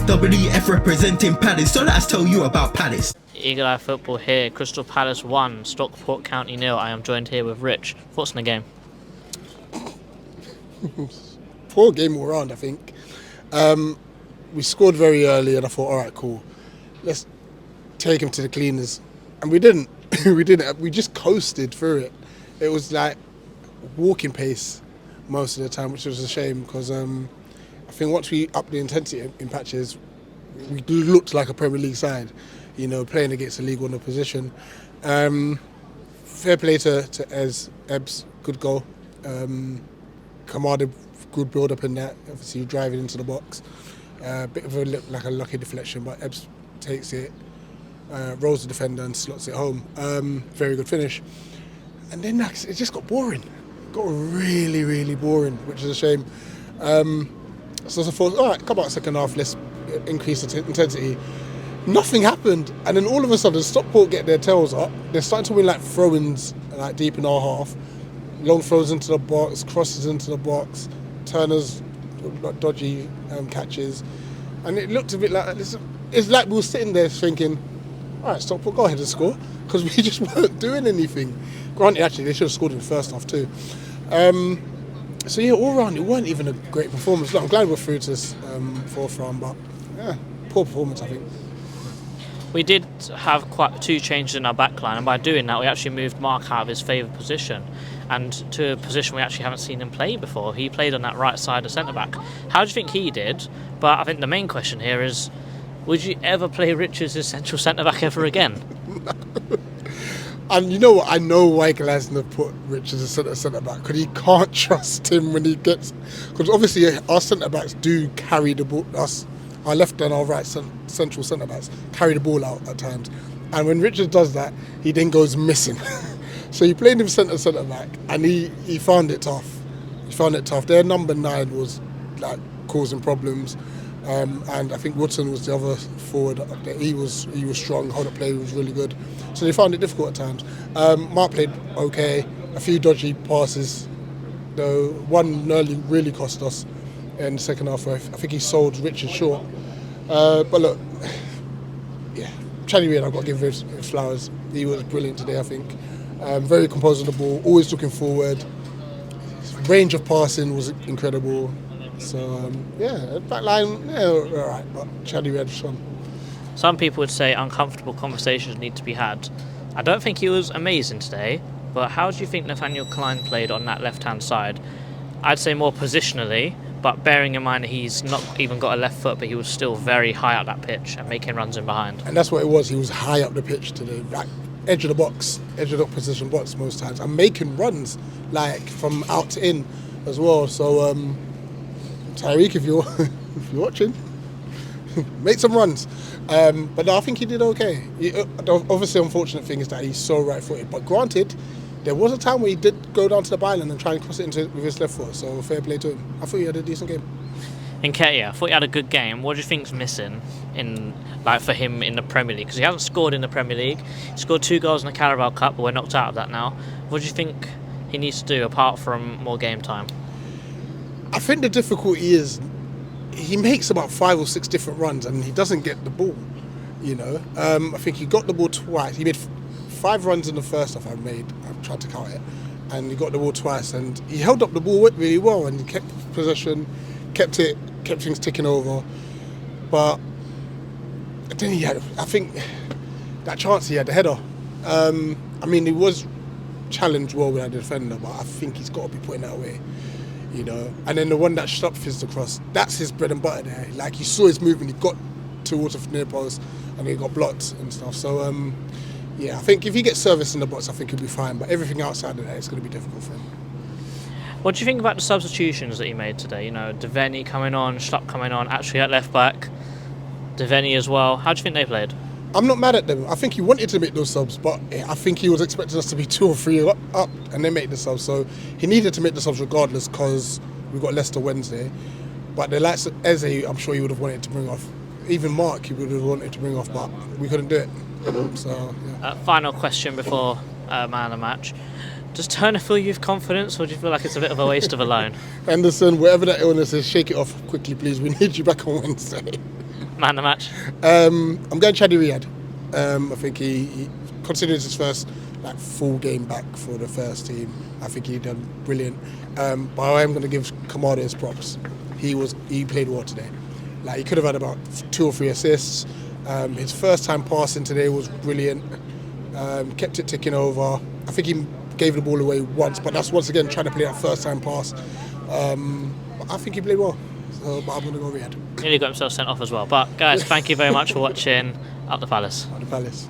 WF representing Palace, so let's tell you about Palace. Eagle Eye Football here, Crystal Palace 1, Stockport County 0. I am joined here with Rich. Thoughts on the game? Poor game all round, I think. We scored very early and I thought, all right, cool. Let's take him to the cleaners. And we didn't. We didn't. We just coasted through it. It was like walking pace most of the time, which was a shame because I think once we upped the intensity in patches, we looked like a Premier League side, you know, playing against a League One opposition. Fair play to Ebbs, good goal. Kamada, good build up in that. Obviously driving into the box. Bit of a lucky deflection, but Ebbs takes it, rolls the defender and slots it home. Very good finish. And then it just got boring. Got really, really boring, which is a shame. So I thought, all right, come out second half, let's increase the intensity. Nothing happened, and then all of a sudden, Stockport get their tails up. They're starting to win like throw-ins, like deep in our half, long throws into the box, crosses into the box, Turner's dodgy catches, and it looked a bit like it's like we were sitting there thinking, all right, Stockport, go ahead and score, because we just weren't doing anything. Granted, actually, they should have scored in the first half too. So yeah, all round, it weren't even a great performance. Look, I'm glad we're through to this fourth round, but yeah, poor performance, I think. We did have quite two changes in our backline, and by doing that, we actually moved Mark out of his favoured position and to a position we actually haven't seen him play before. He played on that right side of centre-back. How do you think he did? But I think the main question here is, would you ever play Richards as central centre-back ever again? And you know what? I know why Glasner put Richards as centre-back, because he can't trust him when he gets... Because obviously our centre-backs do carry the ball, our left and our right central centre-backs carry the ball out at times. And when Richards does that, he then goes missing. So he played him centre-back, and he found it tough. He found it tough. Their number 9 was like causing problems. And I think Woodson was the other forward. He was strong, hold up play was really good. So they found it difficult at times. Mark played okay, a few dodgy passes, though one nearly really cost us in the second half. I think he sold Richard short. But look, yeah, Channy Reid, I've got to give him his flowers. He was brilliant today, I think. Very composed on the ball, always looking forward. His range of passing was incredible. So, yeah, back line, yeah, all right, but Channy Reid was fun. Some people would say uncomfortable conversations need to be had. I don't think he was amazing today, but how do you think Nathaniel Klein played on that left-hand side? I'd say more positionally, but bearing in mind he's not even got a left foot, but he was still very high up that pitch and making runs in behind. And that's what it was, he was high up the pitch today, like edge of the box, edge of the opposition box most times, and making runs, like from out to in as well. So, Tyreek, if you're watching, make some runs. But no, I think he did okay. Obviously, the unfortunate thing is that he's so right-footed. But granted, there was a time where he did go down to the byline and try and cross it with his left foot. So fair play to him. I thought he had a decent game. Nketiah, I thought he had a good game. What do you think's missing for him in the Premier League? Because he hasn't scored in the Premier League. He scored 2 goals in the Carabao Cup, but we're knocked out of that now. What do you think he needs to do apart from more game time? I think the difficulty is he makes about 5 or 6 different runs and he doesn't get the ball, you know. I think he got the ball twice. He made 5 runs in the first half I've tried to count it. And he got the ball twice and he held up the ball really well and he kept possession, kept things ticking over. But then I think that chance he had, the header. I mean, he was challenged well with our defender, but I think he's got to be putting that away. You know, and then the one that Schlupp fizzed across, that's his bread and butter there. Like, you saw his movement, he got towards the near post and he got blocked and stuff. So, yeah, I think if he gets service in the box, I think he'll be fine. But everything outside of that, it's going to be difficult for him. What do you think about the substitutions that he made today? You know, Devaney coming on, Schlupp coming on, actually at left back, Devaney as well. How do you think they played? I'm not mad at them. I think he wanted to make those subs, but I think he was expecting us to be 2 or 3 up and then make the subs. So he needed to make the subs regardless because we've got Leicester Wednesday. But the likes of Eze, I'm sure he would have wanted to bring off. Even Mark, he would have wanted to bring off, but we couldn't do it. So, yeah. Final question before man of the match. Does Turner fill you with confidence, or do you feel like it's a bit of a waste of a loan? Henderson, whatever that illness is, shake it off quickly, please. We need you back on Wednesday. Man of the match. I'm going Chadi Riyad. I think he considering his first full game back for the first team. I think he done brilliant. But I am going to give Kamada his props. He played well today. He could have had about 2 or 3 assists. His first time passing today was brilliant. Kept it ticking over. I think he gave the ball away once, but that's once again trying to play that first time pass. But I think he played well. But I'm going to go Riyad. Nearly got himself sent off as well. But guys, thank you very much for watching Up the Palace. Up the Palace.